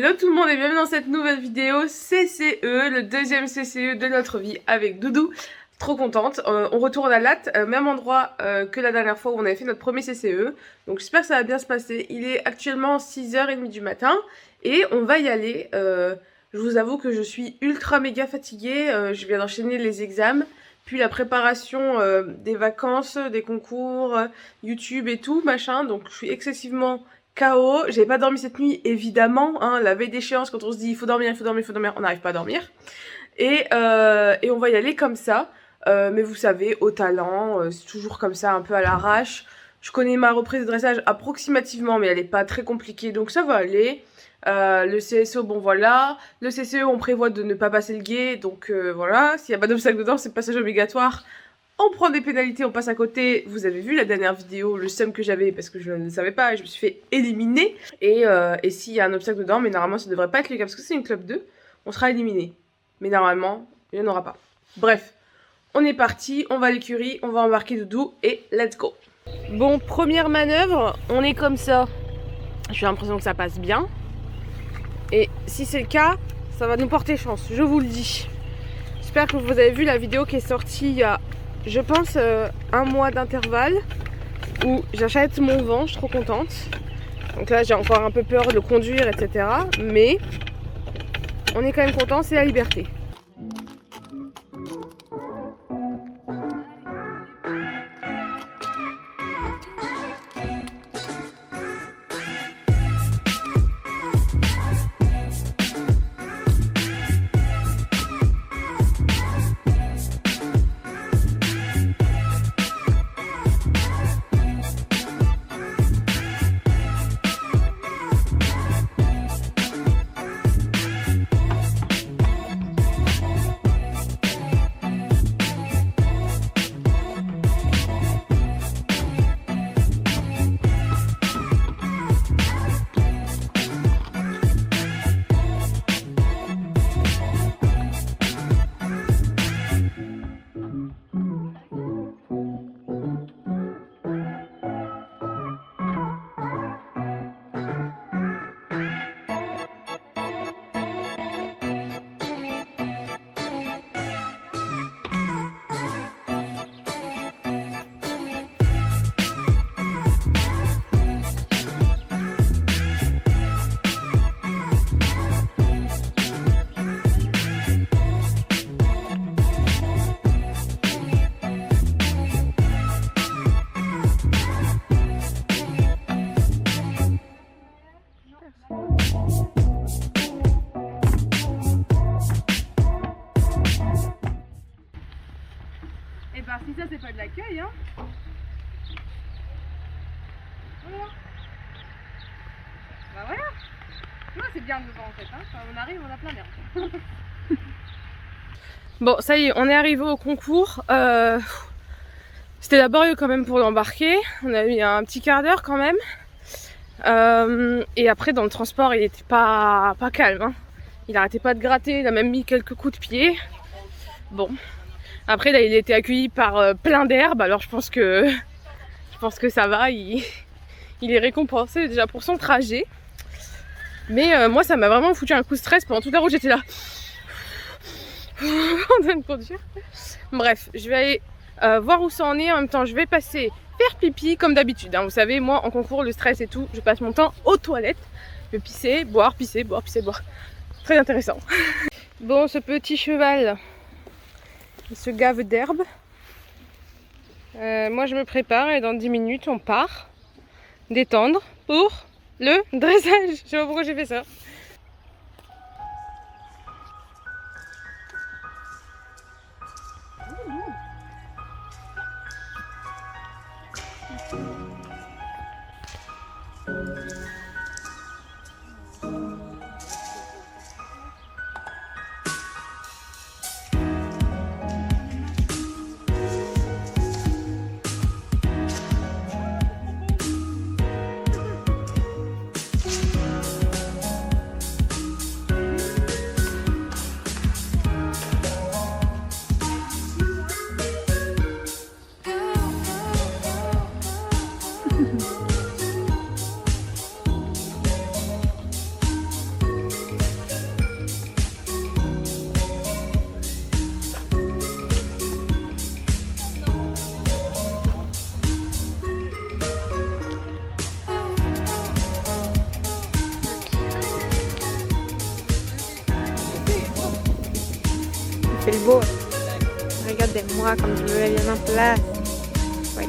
Hello tout le monde et bienvenue dans cette nouvelle vidéo CCE, le deuxième CCE de notre vie avec Doudou. Trop contente, on retourne à Latte, même endroit que la dernière fois où on avait fait notre premier CCE. Donc j'espère que ça va bien se passer. Il est actuellement 6h30 du matin et on va y aller. Je vous avoue que je suis ultra méga fatiguée, je viens d'enchaîner les examens. Puis la préparation des vacances, des concours, YouTube et tout, machin. Donc je suis excessivement KO. J'ai pas dormi cette nuit, évidemment. Hein, la veille d'échéance, quand on se dit il faut dormir, il faut dormir, il faut dormir, on n'arrive pas à dormir. Et on va y aller comme ça. Mais vous savez, au talent, c'est toujours comme ça, un peu à l'arrache. Je connais ma reprise de dressage approximativement, mais elle est pas très compliquée, donc ça va aller. Le CSO, bon voilà. Le CCE, on prévoit de ne pas passer le guet, donc voilà. S'il n'y a pas d'obstacle dedans, c'est passage obligatoire. On prend des pénalités, on passe à côté. Vous avez vu la dernière vidéo, le seum que j'avais parce que je ne le savais pas et je me suis fait éliminer. Et s'il y a un obstacle dedans, mais normalement ça devrait pas être le cas parce que c'est une club 2, on sera éliminé. Mais normalement, il n'y en aura pas. Bref, on est parti, on va à l'écurie, on va embarquer Doudou et let's go. Bon, première manœuvre, on est comme ça. J'ai l'impression que ça passe bien. Et si c'est le cas, ça va nous porter chance, je vous le dis. J'espère que vous avez vu la vidéo qui est sortie il y a, je pense, un mois d'intervalle où j'achète mon vent, je suis trop contente. Donc là, j'ai encore un peu peur de conduire, etc. Mais on est quand même content, c'est la liberté. Et bah si ça c'est pas de l'accueil, hein. Voilà. Bah voilà. Non, c'est bien devant en fait, hein. Quand on arrive, on a plein d'air. Bon, ça y est, on est arrivé au concours. C'était laborieux quand même pour l'embarquer. On a mis un petit quart d'heure quand même. Et après dans le transport, il était pas calme, hein. Il arrêtait pas de gratter, il a même mis quelques coups de pied. Bon. Après là il a été accueilli par plein d'herbes, alors je pense que ça va, il est récompensé déjà pour son trajet. Mais moi ça m'a vraiment foutu un coup de stress pendant toute la route, j'étais là en train de conduire. Bref, je vais aller voir où ça en est, en même temps je vais passer faire pipi comme d'habitude, hein. Vous savez moi en concours le stress et tout, je passe mon temps aux toilettes, je vais pisser, boire, pisser, boire, pisser, boire. Très intéressant. Bon, ce petit cheval il se gave d'herbe. Moi je me prépare et dans 10 minutes on part détendre pour le dressage. Je sais pas pourquoi j'ai fait ça. fais le beau. Regardez-moi comme je me mets bien en place. Ouais.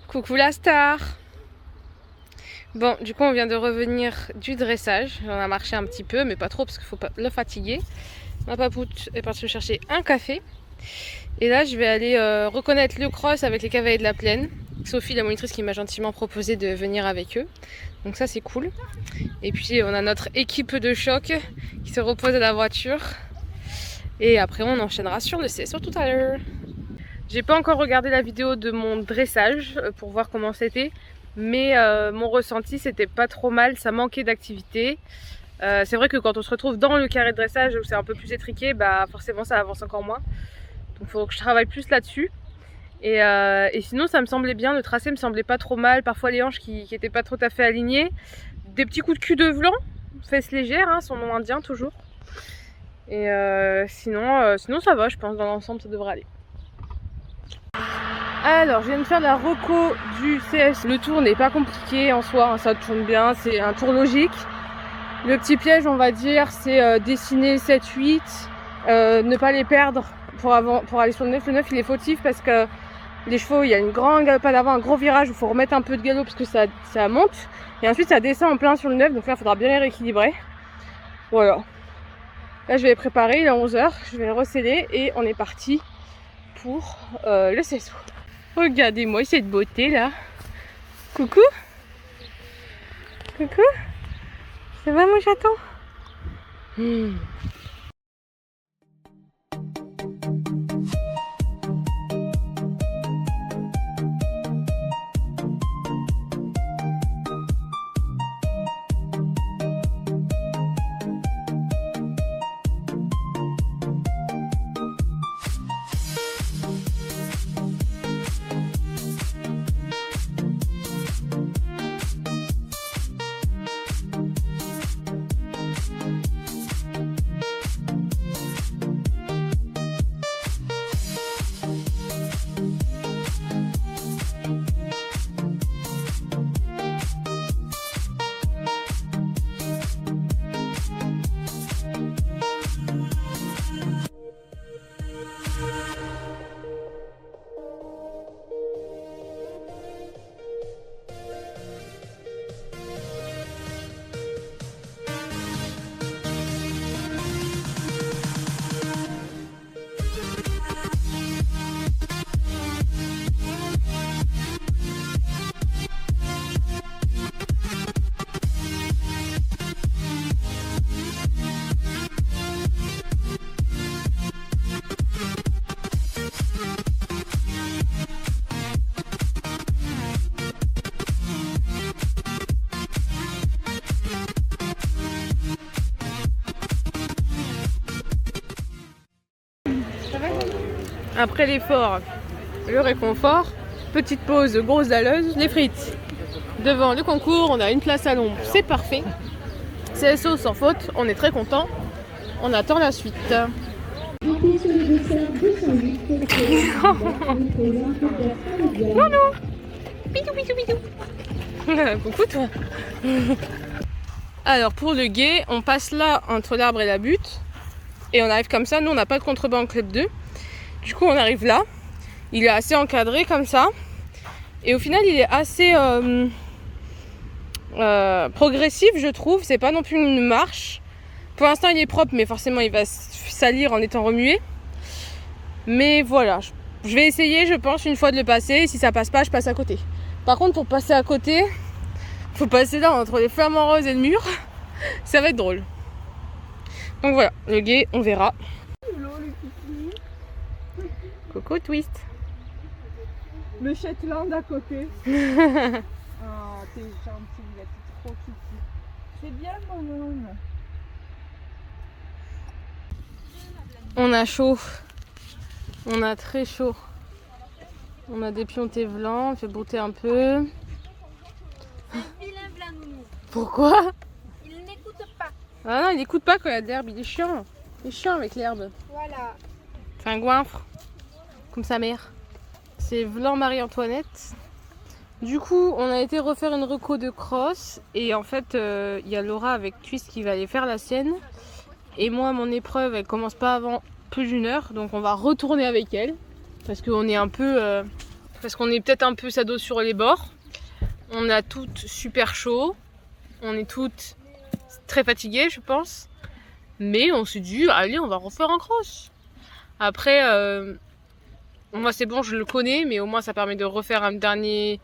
Coucou la star. Bon, du coup on vient de revenir du dressage. On a marché un petit peu, mais pas trop parce qu'il faut pas le fatiguer. Ma papoute est partie me chercher un café. Et là je vais aller reconnaître le cross avec les cavaliers de la plaine. Sophie, la monitrice, qui m'a gentiment proposé de venir avec eux. Donc ça c'est cool. Et puis on a notre équipe de choc qui se repose à la voiture. Et après on enchaînera sur le CSO tout à l'heure. J'ai pas encore regardé la vidéo de mon dressage pour voir comment c'était. Mais mon ressenti c'était pas trop mal, ça manquait d'activité. C'est vrai que quand on se retrouve dans le carré de dressage où c'est un peu plus étriqué, bah forcément ça avance encore moins. Donc il faut que je travaille plus là-dessus. Et sinon ça me semblait bien, le tracé me semblait pas trop mal. Parfois les hanches qui étaient pas tout à fait alignées. Des petits coups de cul de vlan, fesses légères, hein, son nom indien toujours. Et sinon ça va, je pense, dans l'ensemble ça devrait aller. Alors, je viens de faire la reco du CS. Le tour n'est pas compliqué en soi, hein, ça tourne bien, c'est un tour logique. Le petit piège, on va dire, c'est dessiner 7-8, ne pas les perdre pour aller sur le 9. Le 9, il est fautif parce que les chevaux, il y a une grande galopade avant, un gros virage où il faut remettre un peu de galop parce que ça monte. Et ensuite, ça descend en plein sur le 9, donc là, il faudra bien les rééquilibrer. Voilà. Là, je vais les préparer, il est 11h, je vais les recéler et on est parti pour le CSO. Regardez-moi cette beauté là. Coucou. Coucou. Ça va mon chaton? Après l'effort, le réconfort. Petite pause, grosse dalleuse, les frites. Devant le concours, on a une place à l'ombre, c'est parfait. CSO sans faute, on est très content. On attend la suite. Non, non. Bidou, bidou, bidou. Coucou toi. Alors pour le guet, on passe là entre l'arbre et la butte. Et on arrive comme ça. Nous on n'a pas de contrebas en club 2. Du coup on arrive là. Il est assez encadré comme ça. Et au final il est assez progressif je trouve. C'est pas non plus une marche. Pour l'instant il est propre mais forcément il va salir en étant remué. Mais voilà. Je vais essayer je pense une fois de le passer. Et si ça passe pas je passe à côté. Par contre pour passer à côté, faut passer là entre les flamants roses et le mur. Ça va être drôle. Donc voilà, le guet, on verra. Coco twist. Le Shetland à côté. Oh, t'es gentil, là, t'es trop kiki. C'est bien mon homme. On a chaud. On a très chaud. On a des piontés blancs, on fait brouter un peu. Vilain blanc nounou. Pourquoi? Il n'écoute pas. Ah non, il n'écoute pas quand il y a de l'herbe, il est chiant. Il est chiant avec l'herbe. Voilà. C'est un goinfre, comme sa mère. C'est Vlan Marie-Antoinette. Du coup, on a été refaire une reco de cross. Et en fait, il y a Laura avec Twist qui va aller faire la sienne. Et moi, mon épreuve, elle commence pas avant plus d'une heure. Donc on va retourner avec elle. Parce qu'on est un peu... parce qu'on est peut-être un peu sado sur les bords. On a toutes super chaud. On est toutes très fatiguées, je pense. Mais on s'est dit, allez, on va refaire un cross. Après, moi c'est bon, je le connais, mais au moins ça permet de refaire un dernier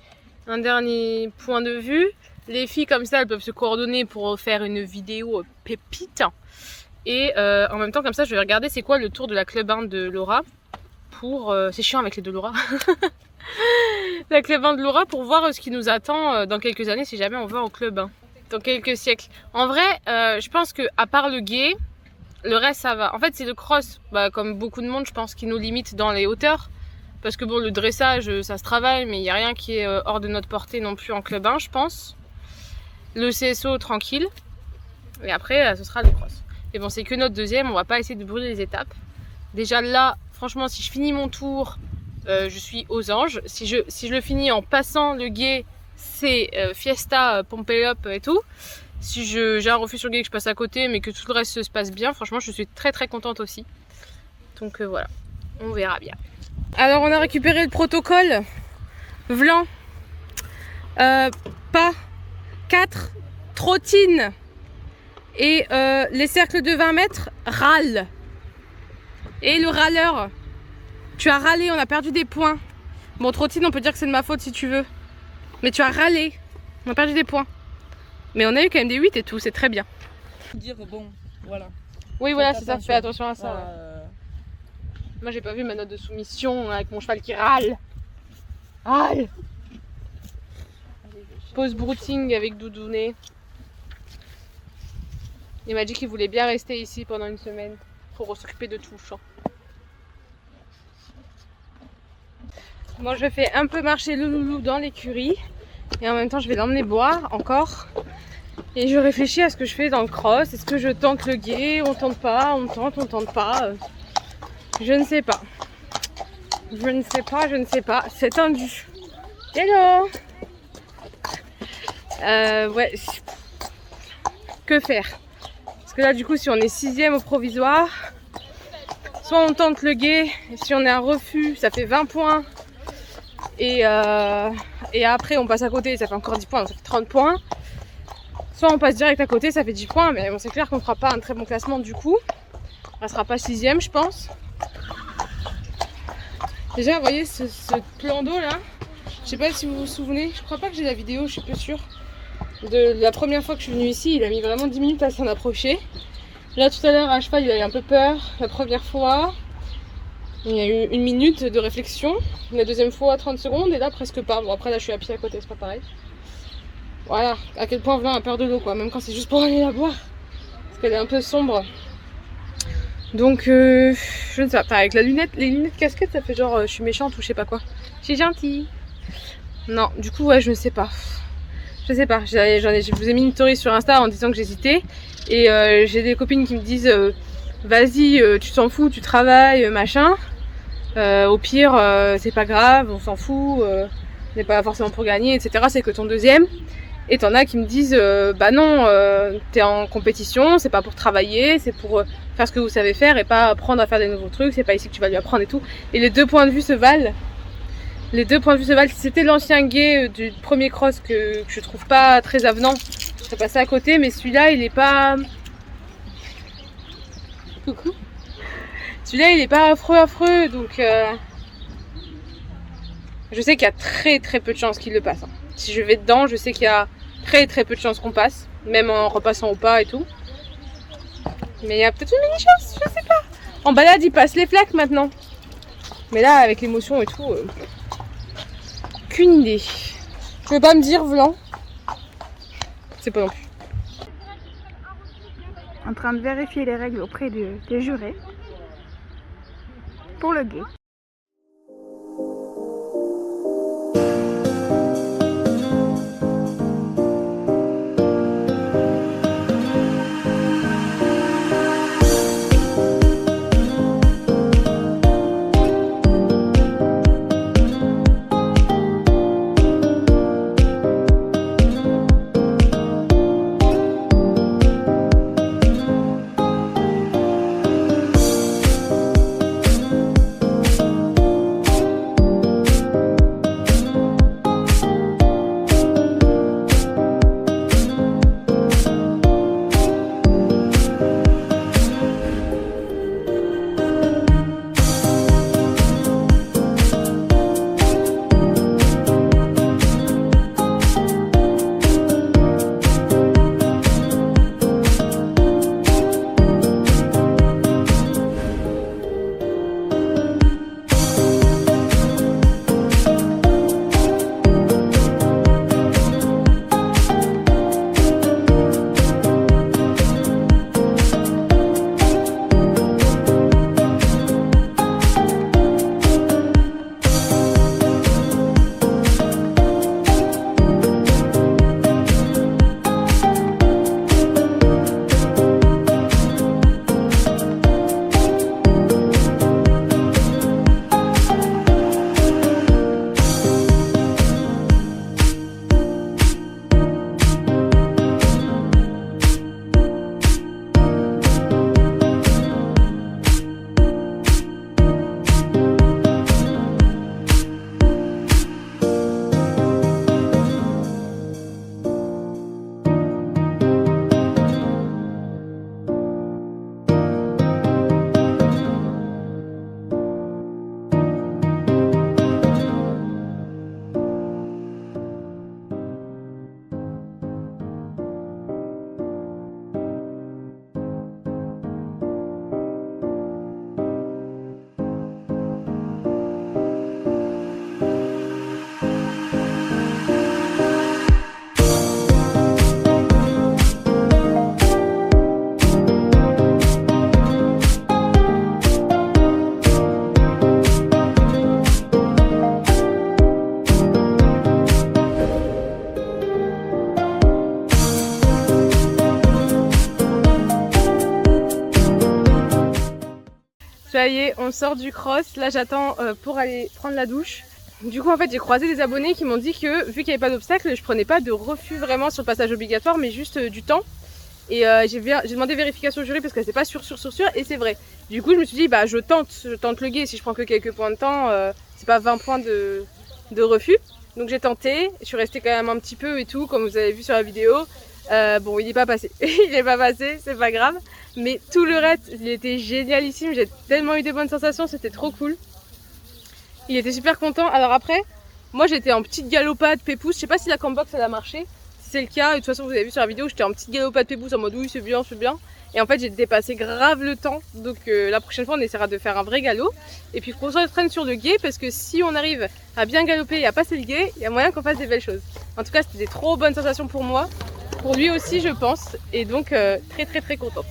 point de vue. Les filles comme ça, elles peuvent se coordonner pour faire une vidéo pépite. Et en même temps, comme ça, je vais regarder c'est quoi le tour de la club 1 de Laura. C'est chiant avec les deux Laura. La club 1 de Laura pour voir ce qui nous attend dans quelques années si jamais on va au club 1. Dans quelques siècles. En vrai, je pense que à part le guet, le reste ça va. En fait, c'est le cross, comme beaucoup de monde, je pense, qui nous limite dans les hauteurs. Parce que bon, le dressage, ça se travaille, mais il n'y a rien qui est hors de notre portée non plus en club 1, je pense. Le CSO, tranquille. Et après, ce sera le cross. Et bon, c'est que notre deuxième, on va pas essayer de brûler les étapes. Déjà là, franchement, si je finis mon tour, je suis aux anges. Si je le finis en passant le guet, c'est fiesta, pompe up et tout. Si j'ai un refus sur le guet que je passe à côté, mais que tout le reste se passe bien, franchement, je suis très très contente aussi. Donc voilà, on verra bien. Alors, on a récupéré le protocole. Vlan. Pas 4 trottines. Et les cercles de 20 mètres râlent. Et le râleur, tu as râlé, on a perdu des points. Bon, trottine, on peut dire que c'est de ma faute si tu veux. Mais tu as râlé, on a perdu des points. Mais on a eu quand même des 8 et tout, c'est très bien. Dire bon, voilà. Oui, voilà, c'est ça, fais attention à ça. Moi, j'ai pas vu ma note de soumission avec mon cheval qui râle. Râle. Pause brouting avec Doudounet. Il m'a dit qu'il voulait bien rester ici pendant une semaine pour s'occuper de tout le champ. Moi, je fais un peu marcher le loulou dans l'écurie et en même temps, je vais l'emmener boire encore. Et je réfléchis à ce que je fais dans le cross. Est-ce que je tente le guet? On tente pas, on tente pas. Je ne sais pas. Je ne sais pas. C'est tendu. Hello. Ouais. Que faire? Parce que là, du coup, si on est 6ème au provisoire, soit on tente le guet, et si on est un refus, ça fait 20 points. Et après, on passe à côté, ça fait encore 10 points, donc ça fait 30 points. Soit on passe direct à côté, ça fait 10 points, mais bon, c'est clair qu'on ne fera pas un très bon classement du coup. On ne sera pas 6ème, je pense. Déjà, vous voyez ce plan d'eau là. Je sais pas si vous vous souvenez, je crois pas que j'ai la vidéo, je suis peu sûre. De la première fois que je suis venue ici, il a mis vraiment 10 minutes à s'en approcher. Là, tout à l'heure, à cheval, il a eu un peu peur la première fois. Il y a eu 1 minute de réflexion. La deuxième fois, 30 secondes. Et là, presque pas. Bon, après, là, je suis à pied à côté, c'est pas pareil. Voilà, à quel point Vlan a peur de l'eau, quoi. Même quand c'est juste pour aller la boire. Parce qu'elle est un peu sombre. Donc je ne sais pas, enfin, avec les lunettes casquette, ça fait genre je suis méchante ou je sais pas quoi. Je suis gentille. Non, du coup ouais, je ne sais pas. Je sais pas, je vous ai mis une story sur Insta en disant que j'hésitais. Et j'ai des copines qui me disent vas-y, tu t'en fous, tu travailles, machin. Au pire, c'est pas grave, on s'en fout, on n'est pas forcément pour gagner, etc. C'est que ton deuxième. Et t'en as qui me disent bah non, t'es en compétition, c'est pas pour travailler, c'est pour faire ce que vous savez faire et pas apprendre à faire des nouveaux trucs, c'est pas ici que tu vas lui apprendre et tout. Et les deux points de vue se valent. Les deux points de vue se valent. Si c'était l'ancien gay du premier cross que je trouve pas très avenant, je serais passée à côté, mais celui-là il est pas. Coucou. Celui-là il est pas affreux, donc je sais qu'il y a très peu de chances qu'il le passe. Hein. Si je vais dedans, je sais qu'il y a très peu de chances qu'on passe, même en repassant au pas et tout. Mais il y a peut-être une mini-chance, je sais pas. En balade, il passe les flaques maintenant. Mais là, avec l'émotion et tout, aucune idée. Tu veux pas me dire, Vlan? C'est pas non plus. En train de vérifier les règles auprès des jurés pour le gay. Ça y est, on sort du cross. Là, j'attends pour aller prendre la douche. Du coup, en fait, j'ai croisé des abonnés qui m'ont dit que, vu qu'il n'y avait pas d'obstacle, je prenais pas de refus vraiment sur le passage obligatoire, mais juste du temps. Et j'ai demandé vérification au jury parce que c'est pas sûr, et c'est vrai. Du coup, je me suis dit, bah, je tente le guet. Si je prends que quelques points de temps, c'est pas 20 points de refus. Donc j'ai tenté, je suis restée quand même un petit peu et tout, comme vous avez vu sur la vidéo. Bon, il n'est pas passé, il n'est pas passé, c'est pas grave. Mais tout le reste, il était génialissime, j'ai tellement eu des bonnes sensations, c'était trop cool. Il était super content. Alors après, moi j'étais en petite galopade pépousse, je sais pas si la combox elle a marché. Si c'est le cas, de toute façon vous avez vu sur la vidéo, j'étais en petite galopade pépousse en mode oui c'est bien, c'est bien. Et en fait j'ai dépassé grave le temps, donc la prochaine fois on essaiera de faire un vrai galop. Et puis qu'on s'entraîne sur le guet, parce que si on arrive à bien galoper et à passer le guet, il y a moyen qu'on fasse des belles choses. En tout cas c'était des trop bonnes sensations pour moi, pour lui aussi je pense, et donc très contente.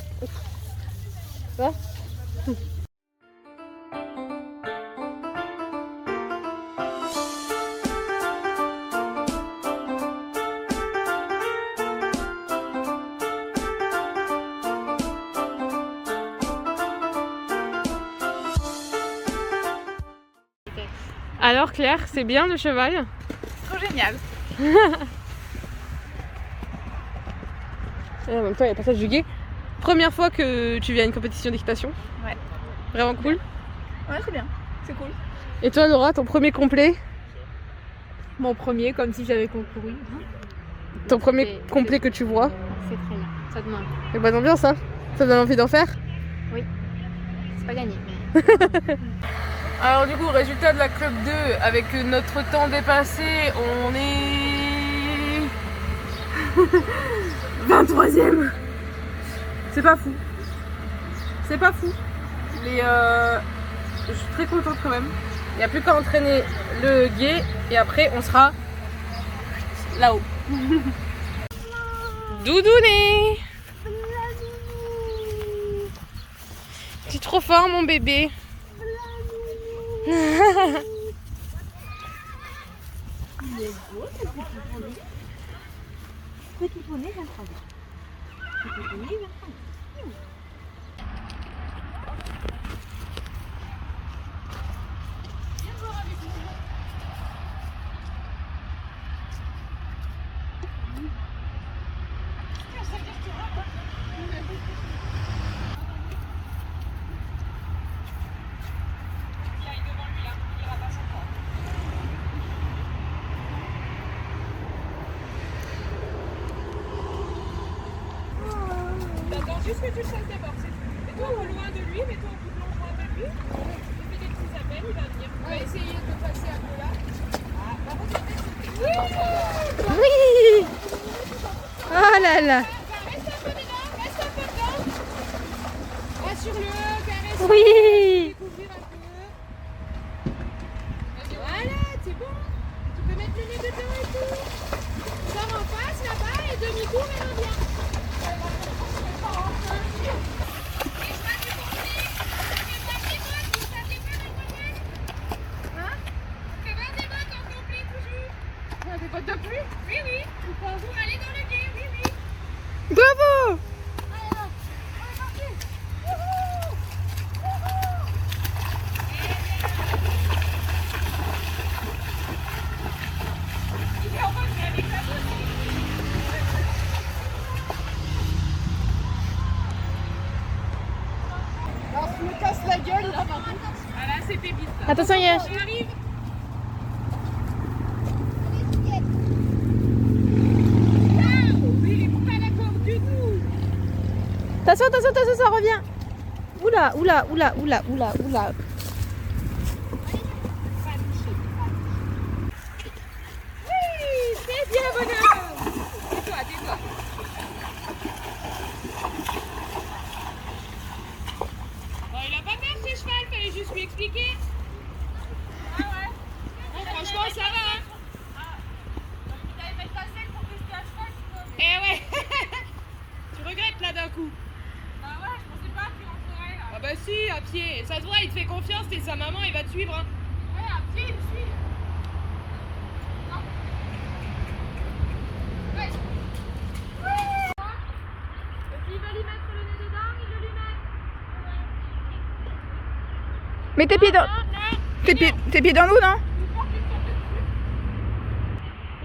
Ça va ? vitesse. Alors Claire, c'est bien le cheval? Trop génial. Et en même temps, il y a le passage du guet. Première fois que tu viens à une compétition d'équitation? Ouais. Vraiment cool? Ouais, c'est bien. C'est cool. Et toi Laura, ton premier complet? Mon premier, comme si j'avais concouru. Ton premier complet que tu vois? C'est très bien. Ça demande. C'est bonne ambiance, hein? Ça donne envie d'en faire? C'est pas gagné. Alors du coup, résultat de la Club 2, avec notre temps dépassé, on est... 23e. C'est pas fou. C'est pas fou. Mais je suis très contente quand même. Il n'y a plus qu'à entraîner le guet et après on sera là-haut. Doudouné! Tu es trop fort mon bébé. Petit poney, 23 ans. Petit poney, 23 ans. Juste que tu le fasses d'abord, c'est tout. Mets-toi au loin de lui, mets-toi au plus loin de lui. Tu fais des petits appels, il va venir. On va essayer de passer un peu là. Ah, par contre, Oui! Oh là là! reste un peu dedans. Rassure-le, caresse-le. Oui! Découvrir un peu. Voilà, c'est bon. Tu peux mettre le nez dedans et tout. Sors en face là-bas et demi-tour et reviens. Des bottes de pluie? Oui, oui. Pour aller dans le guet, oui, oui. Bravo! Alors, on est parti. Il est en retrait avec la beauté. Alors, je me casse la gueule là, par contre. Voilà, c'est pépite. Attention, Yesh! On arrive. Attention, attention, attention, ça revient! Oula, oula, oula, oula, oula, oula. Oui, c'est bien, bonhomme. Tais-toi, tais-toi. Bon, il a pas peur, ce cheval, fallait juste lui expliquer. Ah ouais. Bon, franchement, ça va, hein. T'avais mettre ta selle pour tester à cheval, tu vois. Eh ouais. Tu regrettes là d'un coup. Bah ouais, je pensais pas que tu rentrerais là. Ah bah si, à pied. Ça se voit, il te fait confiance, t'es sa maman, il va te suivre, hein. Ouais, à pied, il me suit. Non. Ouais. Et s'il veut lui mettre le nez dedans, il le lui met. Mets tes pieds dans... Tes pieds dans l'eau, non?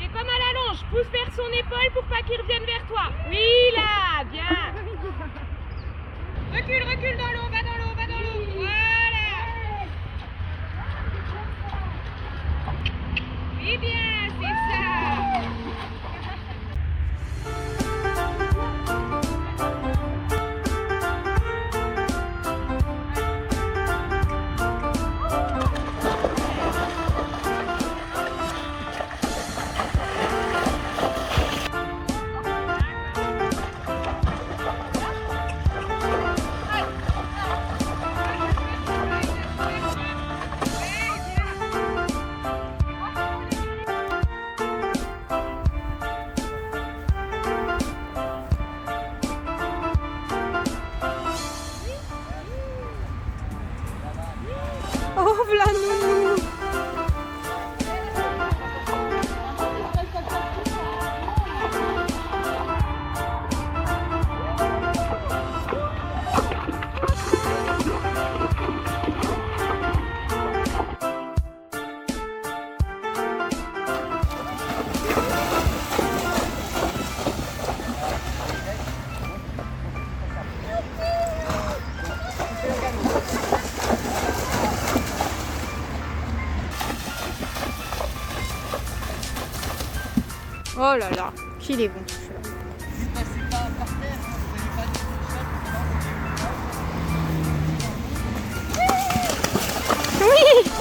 Et comme à la longe, pousse vers son épaule pour pas qu'il revienne vers toi. Oui, là, bien. Recule, recule dans l'eau, va dans l'eau, va dans l'eau. Voilà. Oui, bien, c'est ça. Oh là là, qu'il est bon celui-là. Vous passez pas par terre, hein, vous n'avez pas dit Oui.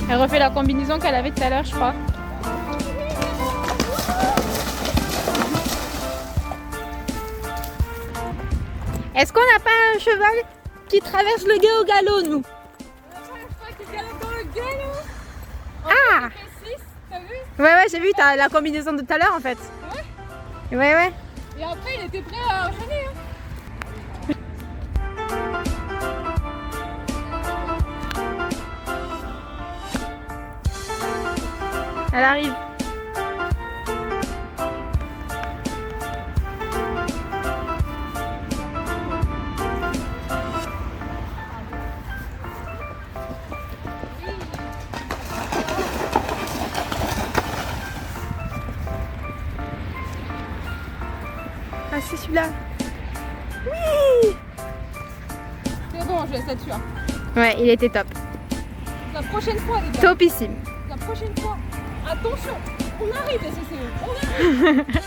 Elle refait la combinaison qu'elle avait tout à l'heure, je crois. Est-ce qu'on n'a pas un cheval qui traverse le gué au galop, nous? Ah! T'as vu? Ouais, j'ai vu, t'as la combinaison de tout à l'heure en fait. Ouais. Ouais. Et après, il était prêt à enchaîner. Hein. Elle arrive. Ah, c'est celui-là. Oui! C'est bon, je laisse là-dessus. Hein. Ouais, il était top. La prochaine fois, les gars. Topissime. La prochaine fois. Attention, on arrête les CCE. On arrête.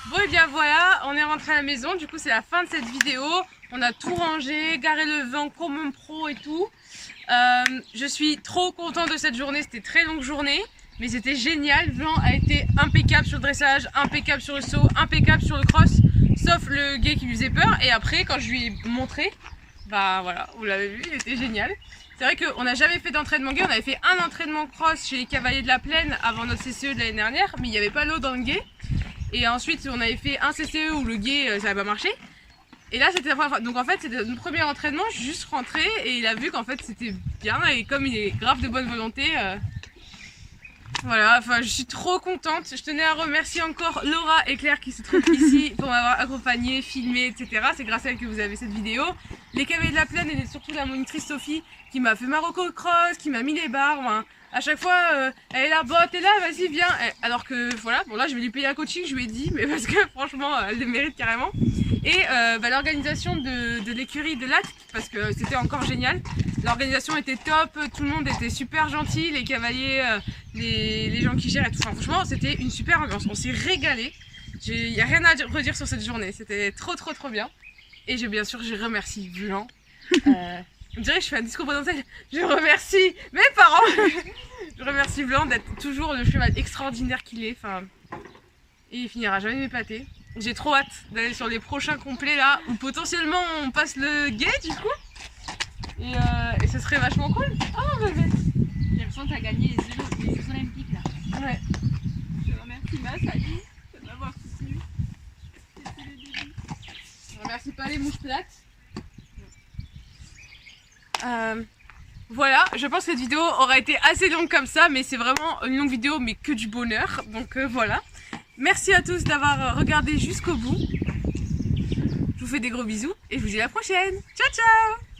Bon et bien voilà, on est rentré à la maison, du coup c'est la fin de cette vidéo. On a tout rangé, garé le vent comme un pro et tout. Je suis trop contente de cette journée, c'était une très longue journée. Mais c'était génial, Blanc a été impeccable sur le dressage, impeccable sur le saut, impeccable sur le cross. Sauf le gué qui lui faisait peur. Et après quand je lui ai montré, bah voilà, vous l'avez vu, il était génial. C'est vrai qu'on n'a jamais fait d'entraînement gué, on avait fait un entraînement cross chez les Cavaliers de la Plaine avant notre CCE de l'année dernière. Mais il n'y avait pas l'eau dans le gué. Et ensuite on avait fait un CCE où le gué ça n'avait pas marché. Et là c'était la première fois. Donc en fait c'était notre premier entraînement, je suis juste rentrée et il a vu qu'en fait c'était bien. Et comme il est grave de bonne volonté, voilà, enfin je suis trop contente. Je tenais à remercier encore Laura et Claire qui se trouvent ici pour m'avoir accompagnée, filmée, etc. C'est grâce à elles que vous avez cette vidéo. Les Cavaliers de la Plaine et surtout la monitrice Sophie qui m'a fait Marocco Cross, qui m'a mis les barres. Enfin, à chaque fois, elle est là, bon t'es là, vas-y viens. Alors que voilà, bon là je vais lui payer un coaching, je lui ai dit, mais parce que franchement elle le mérite carrément. Et l'organisation de l'écurie de Latte, parce que c'était encore génial. L'organisation était top, tout le monde était super gentil, les cavaliers, les gens qui gèrent et tout. Enfin, franchement c'était une super ambiance, on s'est régalé. Il n'y a rien à redire sur cette journée, c'était trop bien. Et bien sûr je remercie Blanc. On dirait que je fais un discours présidentiel. Je remercie mes parents. Je remercie Blanc d'être toujours le cheval extraordinaire qu'il est. Enfin, et il finira jamais m'épater. J'ai trop hâte d'aller sur les prochains complets là, où potentiellement on passe le gué du coup. Et ce serait vachement cool. Oh bébé. J'ai l'impression que tu as gagné les Jeux Olympiques là. Ouais. Je remercie ma famille de m'avoir soutenu. Je remercie pas les mouches plates. Voilà, je pense que cette vidéo aura été assez longue comme ça, mais c'est vraiment une longue vidéo, mais que du bonheur. Donc voilà. Merci à tous d'avoir regardé jusqu'au bout. Je vous fais des gros bisous et je vous dis à la prochaine. Ciao ciao.